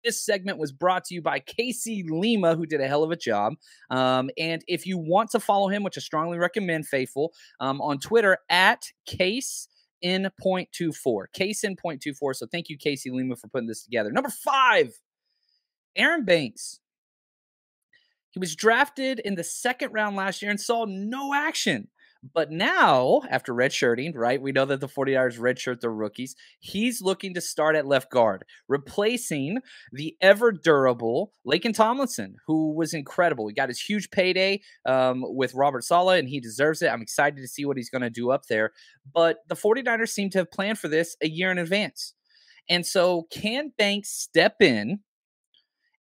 This segment was brought to you by Casey Lima, who did a hell of a job. And if you want to follow him, which I strongly recommend, Faithful, on Twitter at Case in .24. Case in .24. So thank you, Casey Lima, for putting this together. Number 5, Aaron Banks. He was drafted in the second round last year and saw no action. But now, after redshirting, right, we know that the 49ers redshirt their rookies. He's looking to start at left guard, replacing the ever-durable Laken Tomlinson, who was incredible. He got his huge payday with Robert Saleh, and he deserves it. I'm excited to see what he's going to do up there. But the 49ers seem to have planned for this a year in advance. And so can Banks step in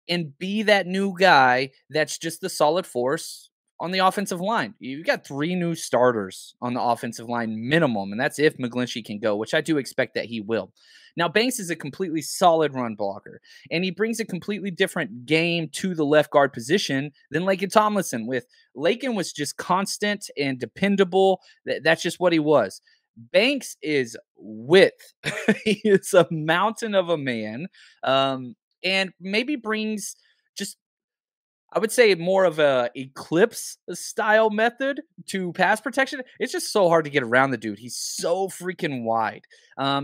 and be that new guy that's just the solid force on the offensive line? You've got 3 new starters on the offensive line minimum, and that's if McGlinchey can go, which I do expect that he will. Now, Banks is a completely solid run blocker, and he brings a completely different game to the left guard position than Laken Tomlinson. With Laken was just constant and dependable. That's just what he was. Banks is width. He is a mountain of a man, and maybe brings just, I would say, more of a eclipse style method to pass protection. It's just so hard to get around the dude. He's so freaking wide.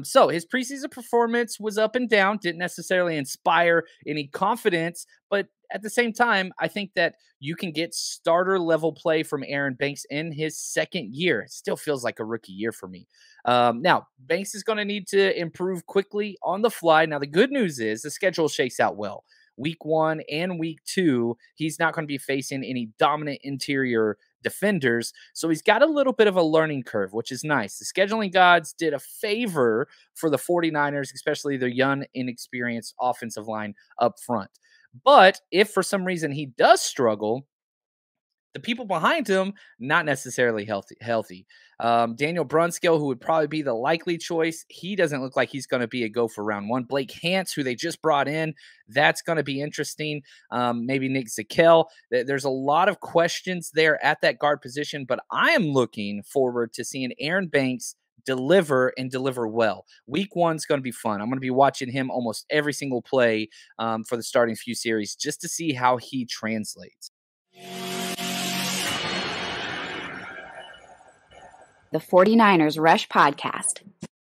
So his preseason performance was up and down, didn't necessarily inspire any confidence, but at the same time, I think that you can get starter level play from Aaron Banks in his second year. It still feels like a rookie year for me. Now, Banks is going to need to improve quickly on the fly. Now, the good news is the schedule shakes out well. Week 1 and week 2, he's not going to be facing any dominant interior defenders. So he's got a little bit of a learning curve, which is nice. The scheduling gods did a favor for the 49ers, especially their young, inexperienced offensive line up front. But if for some reason he does struggle, the people behind him, not necessarily healthy. Daniel Brunskill, who would probably be the likely choice, he doesn't look like he's going to be a go for round 1. Blake Hance, who they just brought in, that's going to be interesting. Maybe Nick Zakelj. There's a lot of questions there at that guard position, but I am looking forward to seeing Aaron Banks deliver and deliver well. Week 1's going to be fun. I'm going to be watching him almost every single play for the starting few series just to see how he translates. The 49ers Rush Podcast.